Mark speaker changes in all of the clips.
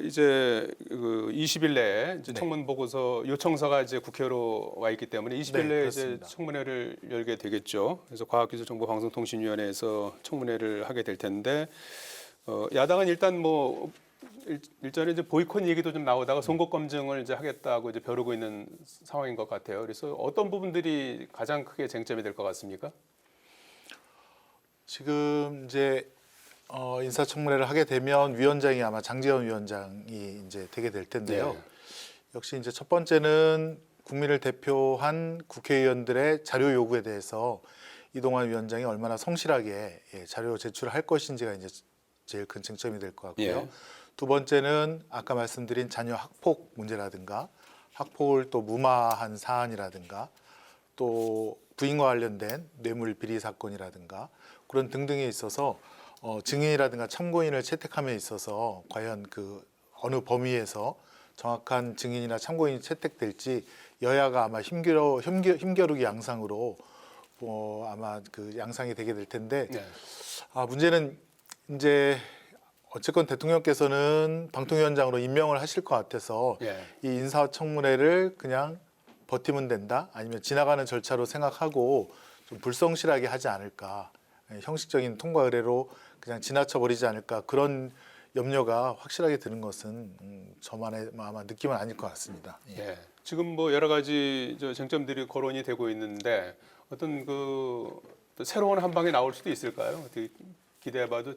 Speaker 1: 이제 그 20일 내에 이제
Speaker 2: 네.
Speaker 1: 청문 보고서 요청서가 이제 국회로 와 있기 때문에 20일 내에 이제
Speaker 2: 그렇습니다.
Speaker 1: 청문회를 열게 되겠죠. 그래서 과학기술정보방송통신위원회에서 청문회를 하게 될 텐데 야당은 일단 뭐 일전에 이제 보이콧 얘기도 좀 나오다가 송곳 검증을 이제 하겠다고 이제 벼르고 있는 상황인 것 같아요. 그래서 어떤 부분들이 가장 크게 쟁점이 될 것 같습니까?
Speaker 2: 지금 이제 인사청문회를 하게 되면 위원장이 아마 장제원 위원장이 이제 되게 될 텐데요.
Speaker 1: 네.
Speaker 2: 역시 이제 첫 번째는 국민을 대표한 국회의원들의 자료 요구에 대해서 이동환 위원장이 얼마나 성실하게 자료 제출을 할 것인지가 이제 제일 큰 쟁점이 될 것 같고요.
Speaker 1: 예.
Speaker 2: 두 번째는 아까 말씀드린 자녀 학폭 문제라든가 학폭을 또 무마한 사안이라든가 또 부인과 관련된 뇌물 비리 사건이라든가 그런 등등에 있어서 증인이라든가 참고인을 채택함에 있어서 과연 그 어느 범위에서 정확한 증인이나 참고인이 채택될지 여야가 아마 힘겨루기 양상으로 아마 그 양상이 되게 될 텐데
Speaker 1: 네.
Speaker 2: 문제는 이제 어쨌건 대통령께서는 방통위원장으로 임명을 하실 것 같아서
Speaker 1: 예.
Speaker 2: 이 인사청문회를 그냥 버티면 된다 아니면 지나가는 절차로 생각하고 좀 불성실하게 하지 않을까 형식적인 통과 의례로 그냥 지나쳐 버리지 않을까 그런 염려가 확실하게 드는 것은 저만의 아마 느낌은 아닐 것 같습니다.
Speaker 1: 예. 지금 뭐 여러 가지 쟁점들이 거론이 되고 있는데 어떤 그 새로운 한 방이 나올 수도 있을까요? 어떻게 기대해봐도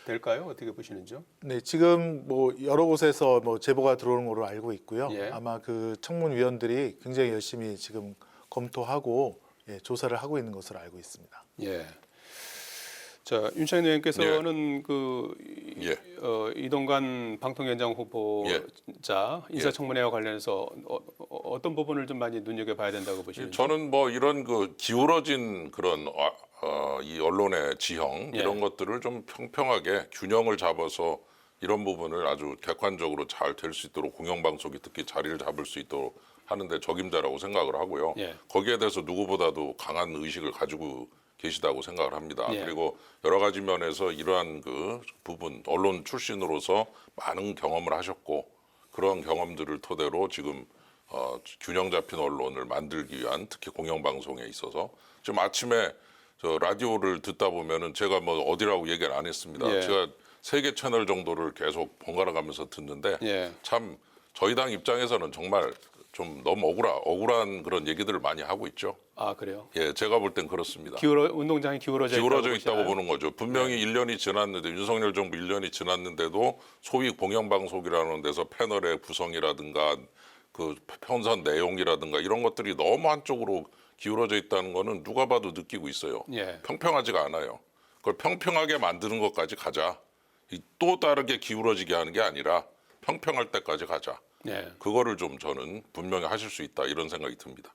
Speaker 1: 될까요? 어떻게 보시는지요?
Speaker 2: 네, 지금 뭐 여러 곳에서 뭐 제보가 들어오는 걸로 알고 있고요.
Speaker 1: 예.
Speaker 2: 아마 그 청문위원들이 굉장히 열심히 지금 검토하고 조사를 하고 있는 것으로 알고 있습니다.
Speaker 1: 예. 자, 윤창현 의원께서는 이동관 방통위원장 후보자 인사청문회와 관련해서 어떤 부분을 좀 많이 눈여겨봐야 된다고 보시는지?
Speaker 3: 저는 뭐 이런 그 기울어진 그런 이 언론의 지형 이런 것들을 좀 평평하게 균형을 잡아서 이런 부분을 아주 객관적으로 잘 될 수 있도록 공영방송이 특히 자리를 잡을 수 있도록 하는데 적임자라고 생각을 하고요. 거기에 대해서 누구보다도 강한 의식을 가지고 계시다고 생각을 합니다. 그리고 여러 가지 면에서 이러한 그 부분 언론 출신으로서 많은 경험을 하셨고 그런 경험들을 토대로 지금 균형 잡힌 언론을 만들기 위한 특히 공영방송에 있어서 지금 아침에 저 라디오를 듣다 보면은 제가 뭐 어디라고 얘기를 안 했습니다. 제가 3개 채널 정도를 계속 번갈아 가면서 듣는데 참 저희 당 입장에서는 정말 좀 너무 억울한 그런 얘기들을 많이 하고 있죠.
Speaker 1: 아, 그래요?
Speaker 3: 예, 제가 볼 땐 그렇습니다.
Speaker 1: 운동장이 기울어져
Speaker 3: 있다고 보는 거죠. 분명히 1년이 지났는데 윤석열 정부 1년이 지났는데도 소위 공영방송이라는 데서 패널의 구성이라든가 그 편선 내용이라든가 이런 것들이 너무 한쪽으로 기울어져 있다는 거는 누가 봐도 느끼고 있어요. 평평하지가 않아요. 그걸 평평하게 만드는 것까지 가자. 또 다르게 기울어지게 하는 게 아니라 평평할 때까지 가자. 그거를 좀 저는 분명히 하실 수 있다 이런 생각이 듭니다.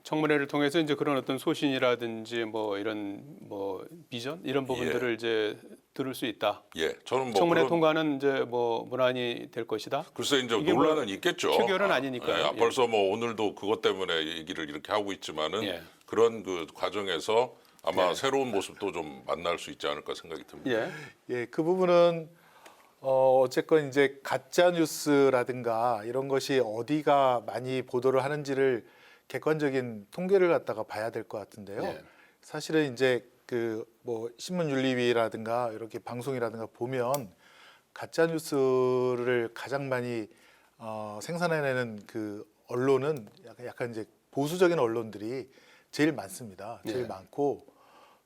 Speaker 1: 청문회를 통해서 이제 그런 어떤 소신이라든지 뭐 이런 뭐 비전 이런 부분들을 이제 들을 수 있다.
Speaker 3: 저는 뭐
Speaker 1: 청문회 통과는 이제 뭐 무난히 될 것이다.
Speaker 3: 글쎄 이제
Speaker 1: 이게
Speaker 3: 논란은
Speaker 1: 뭐
Speaker 3: 있겠죠.
Speaker 1: 표결은 아니니까요.
Speaker 3: 벌써 뭐 오늘도 그것 때문에 얘기를 이렇게 하고 있지만은 그런 그 과정에서 아마 새로운 모습도 좀 만날 수 있지 않을까 생각이 듭니다.
Speaker 2: 그 부분은 어쨌건 이제 가짜 뉴스라든가 이런 것이 어디가 많이 보도를 하는지를 객관적인 통계를 갖다가 봐야 될 것 같은데요. 사실은 이제 그 뭐 신문윤리위라든가 이렇게 방송이라든가 보면 가짜 뉴스를 가장 많이 생산해내는 그 언론은 약간 이제 보수적인 언론들이 제일 많습니다. 제일 많고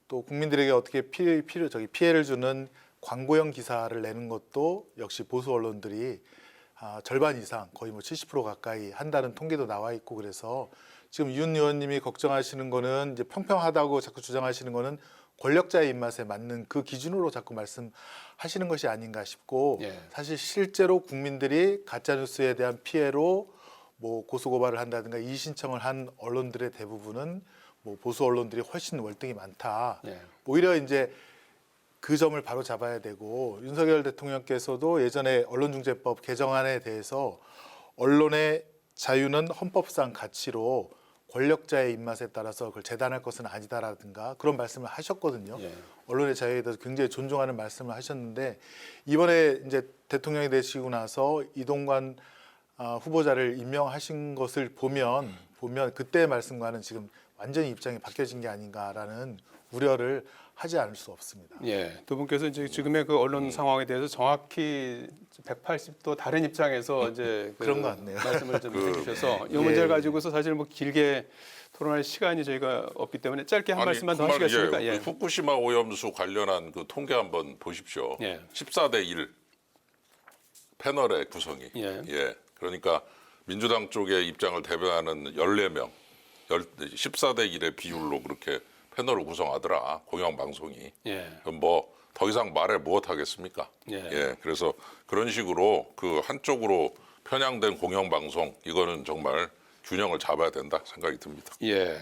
Speaker 2: 또 국민들에게 어떻게 피해를 주는 광고형 기사를 내는 것도 역시 보수 언론들이 절반 이상 거의 뭐 70% 가까이 한다는 통계도 나와 있고 그래서 지금 윤 의원님이 걱정하시는 거는 이제 평평하다고 자꾸 주장하시는 거는 권력자의 입맛에 맞는 그 기준으로 자꾸 말씀하시는 것이 아닌가 싶고 사실 실제로 국민들이 가짜 뉴스에 대한 피해로 뭐 고소고발을 한다든가 이의 신청을 한 언론들의 대부분은 뭐 보수 언론들이 훨씬 월등히 많다. 오히려 이제 그 점을 바로 잡아야 되고 윤석열 대통령께서도 예전에 언론중재법 개정안에 대해서 언론의 자유는 헌법상 가치로 권력자의 입맛에 따라서 그걸 재단할 것은 아니다라든가 그런 말씀을 하셨거든요.
Speaker 1: 예.
Speaker 2: 언론의 자유에 대해서 굉장히 존중하는 말씀을 하셨는데 이번에 이제 대통령이 되시고 나서 이동관 후보자를 임명하신 것을 보면 그때의 말씀과는 지금 완전히 입장이 바뀌어진 게 아닌가라는 우려를 하지 않을 수 없습니다.
Speaker 1: 예, 두 분께서 이제 지금의 그 언론 상황에 대해서 정확히 180도 다른 입장에서 이제
Speaker 2: 그런 것 같네요.
Speaker 1: 말씀을 좀 해주셔서 이 문제를 가지고서 사실 뭐 길게 토론할 시간이 저희가 없기 때문에 짧게 한 말씀만 더 하시겠습니까?
Speaker 3: 예. 그 후쿠시마 오염수 관련한 그 통계 한번 보십시오.
Speaker 1: 예.
Speaker 3: 14대 1 패널의 구성이.
Speaker 1: 예.
Speaker 3: 그러니까 민주당 쪽의 입장을 대변하는 14명, 14대 1의 비율로 그렇게 패널을 구성하더라. 공영방송이.
Speaker 1: 예.
Speaker 3: 그럼 뭐 더 이상 말해 무엇 하겠습니까?
Speaker 1: 예.
Speaker 3: 그래서 그런 식으로 그 한쪽으로 편향된 공영방송 이거는 정말 균형을 잡아야 된다 생각이 듭니다.
Speaker 1: 예.